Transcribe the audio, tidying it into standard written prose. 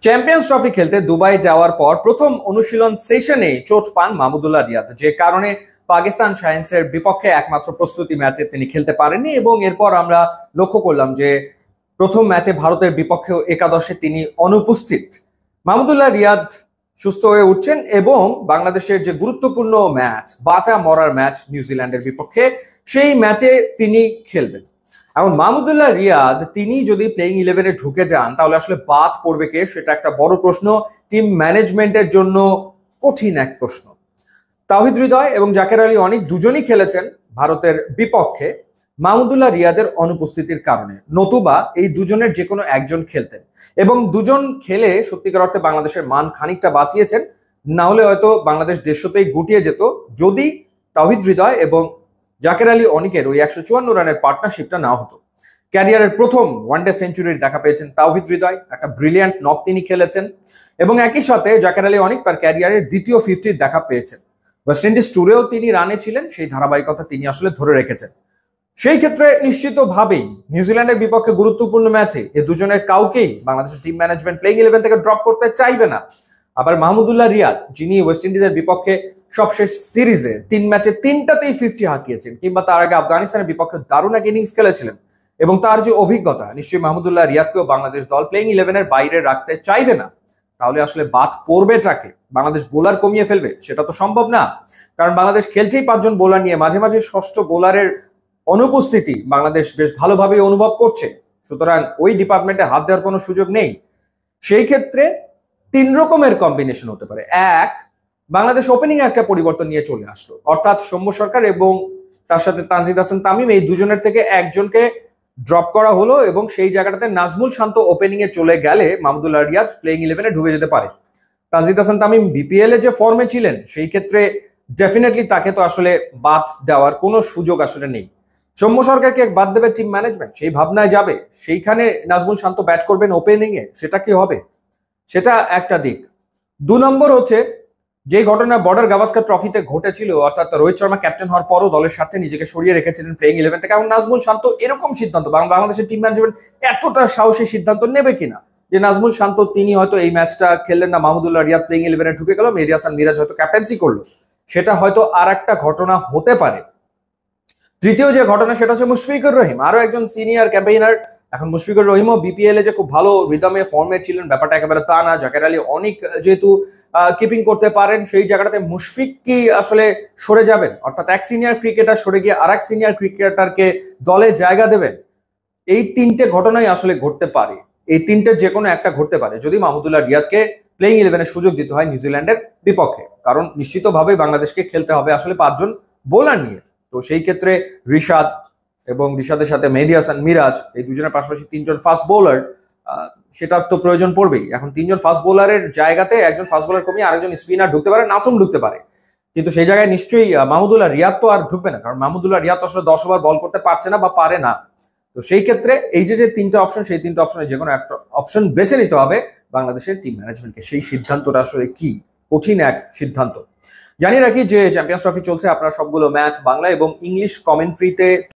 Champions trophy খেলতে Dubai যাওয়ার পর প্রথম অনুশীলন সেশনে চোট পান মাহমুদুল্লাহ রিয়াদ, যে কারণে পাকিস্তান শাইন্সের বিপক্ষে একমাত্র প্রস্তুতি ম্যাচে তিনি খেলতে পারেননি। এবং এরপর আমরা লক্ষ্য করলাম যে প্রথম ম্যাচে ভারতের বিপক্ষে একাদশে তিনি অনুপস্থিত। মাহমুদুল্লাহ রিয়াদ সুস্থ হয়ে উঠছেন এবং বাংলাদেশের যে গুরুত্বপূর্ণ ম্যাচ, বাঁচা মরার ম্যাচ নিউজিল্যান্ডের বিপক্ষে, সেই ম্যাচে তিনি খেলবেন। এখন মাহমুদুল্লাহ রিয়াদ তিনি যদি প্লেইং ইলেভেনে ঢুকে যান তাহলে আসলে বাদ পড়বে কে, সেটা একটা বড় প্রশ্ন। টিম ম্যানেজমেন্টের জন্য কঠিন এক প্রশ্ন। তাওহিদ হৃদয় এবং জাকের আলী অনেক দুজনই খেলেছেন ভারতের বিপক্ষে মাহমুদুল্লাহ রিয়াদের অনুপস্থিতির কারণে, নতুবা এই দুজনের যে কোনো একজন খেলতেন এবং দুজন খেলে সত্যিকার অর্থে বাংলাদেশের মান খানিকটা বাঁচিয়েছেন। না হলে হয়তো বাংলাদেশ দেশতেই গুটিয়ে যেত যদি তাওহিদ হৃদয় এবং জাকের আলী অনিকের ওই 154 রানের পার্টনারশিপটা না হতো। ক্যারিয়ারের প্রথম ওয়ানডে সেঞ্চুরির দেখা পেয়েছেন তাওহিদ হৃদয়, একটা ব্রিলিয়ান্ট নক তিনি খেলেছেন এবং একই সাথে জাকের আলী অনিক তার ক্যারিয়ারের দ্বিতীয় 50-র দেখা পেয়েছেন। ওয়েস্ট ইন্ডিজ ট্যুরেও তিনি রানে ছিলেন, সেই ধারাবাহিকতা তিনি আসলে ধরে রেখেছেন। সেই ক্ষেত্রে নিশ্চিতভাবেই নিউজিল্যান্ডের বিপক্ষে গুরুত্বপূর্ণ ম্যাচে এ দুজনের কাউকেই বাংলাদেশের টিম ম্যানেজমেন্ট প্লেইং ইলেভেন থেকে ড্রপ করতে চাইবে না। আবার মাহমুদুল্লাহ রিয়াদ, যিনি ওয়েস্ট ইন্ডিজের বিপক্ষে সবশেষ সিরিজে 3 ম্যাচে 3টাতেই 50 হাঁকিয়েছেন, কিংবা তার আগে আফগানিস্তানের বিপক্ষে দারুণ এক ইনিংস খেলেছিলেন, এবং তার যে অভিজ্ঞতা, নিশ্চয়ই মাহমুদুল্লাহ রিয়াদকেও বাংলাদেশ দল প্লেইং ইলেভেনের বাইরে রাখতে চাইবে না। তাহলে আসলে বাদ পড়বেটাকে? বাংলাদেশ বোলার কমিয়ে ফেলবে? সেটা তো সম্ভব না, কারণ বাংলাদেশ খেলছেই 5 জন বোলার নিয়ে। মাঝে মাঝে ষষ্ঠ বোলারের অনুপস্থিতি বাংলাদেশ বেশ ভালোভাবে অনুভব করছে, সুতরাং ওই ডিপার্টমেন্টে হাত দেওয়ার কোনো সুযোগ নেই। সেই ক্ষেত্রে 3 রকমের কম্বিনেশন হতে পারে। এক, বাংলাদেশ ওপেনিং একটা পরিবর্তন নিয়ে চলে আসলো, অর্থাৎ সৌম্য সরকার এবং তার সাথে তানজিদ হাসান তামিম, এই দুজনের থেকে একজনকে ড্রপ করা হলো এবং সেই জায়গাটাতে নাজমুল শান্ত ওপেনিং এ চলে গেলে মাহমুদুল্লাহ রিয়াদ প্লেইং ইলেভেনে ঢুকে যেতে পারে। তানজিদ হাসান তামিম বিপিএল এ যে ফর্মে ছিলেন, সেই ক্ষেত্রে ডেফিনেটলি তাকে তো আসলে বাদ দেওয়ার কোনো সুযোগ আসলে নেই। সৌম্য সরকারকে বাদ দেবে টিম ম্যানেজমেন্ট, সেই ভাবনায় যাবে, সেইখানে নাজমুল শান্ত ব্যাট করবেন ওপেনিং এ, সেটা কি হবে? সেটা একটা দিক। 2 নম্বর হচ্ছে, যে ঘটনা বর্ডার গাভাস্কার ট্রফিতে ঘটেছিল, অর্থাৎ রোহিত শর্মা ক্যাপ্টেন হওয়ার পরও দলের স্বার্থে নিজেকে সরিয়ে রেখেছিলেন প্লেইং ইলেভেন থেকে, এবং নাজমুল শান্ত এরকম সিদ্ধান্ত, বাংলাদেশের টিম ম্যানেজমেন্ট এতটা সাহসী সিদ্ধান্ত নেবে কিনা যে নাজমুল শান্ত তিনি হয়তো এই ম্যাচটা খেললেন না, মাহমুদুল্লাহ রিয়াদ প্লেইং ইলেভেনে ঢুকে গেল, মেহেদী হাসান মিরাজ হয়তো ক্যাপ্টেন্সি করলো, সেটা হয়তো আর একটা ঘটনা হতে পারে। তৃতীয় যে ঘটনা, সেটা হচ্ছে মুশফিকুর রহিম, আরো একজন সিনিয়র ক্যাম্পেইনার। এখন মুশফিকুর রহিমও বিপিএল এ যে খুব ভালো রিদমে ফর্মে ছিলেন, ব্যাপারটা একেবারে তা না। জাকের আলী অনেক যেহেতু কিপিং করতে পারেন, সেই জায়গাটাতে মুশফিক কি আসলে সরে যাবেন, অর্থাৎ এক সিনিয়র ক্রিকেটার সরে গিয়ে আর এক সিনিয়র ক্রিকেটারকে দলে জায়গা দেবেন? এই 3টে ঘটনাই আসলে ঘটতে পারে, এই 3টের যে কোনো একটা ঘটতে পারে যদি মাহমুদুল্লাহ রিয়াদকে প্লেইং ইলেভেনের সুযোগ দিতে হয় নিউজিল্যান্ডের বিপক্ষে। কারণ নিশ্চিতভাবে বাংলাদেশকে খেলতে হবে আসলে 5 জন বোলার নিয়ে। তো সেই ক্ষেত্রে রিশাদ এবং রিশাদের সাথে মেহেদী হাসান মিরাজ, এই দুজনের পাশাপাশি 3 জন ফাস্ট বোলার, সেটার তো প্রয়োজন পড়বেই। এখন 3 জন ফাস্ট বোলারের জায়গাতে একজন ফাস্ট বোলার কমিয়ে আরেকজন স্পিনার ঢুকতে পারে, নাসুম ঢুকতে পারে, কিন্তু সেই জায়গায় নিশ্চয়ই মাহমুদুল্লাহ রিয়াদ তো আর ঢুকবে না, কারণ মাহমুদুল্লাহ রিয়াদ আসলে 10 ওভার বল করতে পারছে না বা পারে না। তো সেই ক্ষেত্রে এই যে 3টে অপশন, সেই 3টে অপশনের যে কোনো একটা অপশন বেছে নিতে হবে বাংলাদেশের টিম ম্যানেজমেন্টকে। সেই সিদ্ধান্তটা আসলে কি, কঠিন এক সিদ্ধান্ত। জানিয়ে রাখি যে চ্যাম্পিয়ন্স ট্রফি চলছে, আপনারা সবগুলো ম্যাচ বাংলা এবং ইংলিশ কমেন্ট্রিতে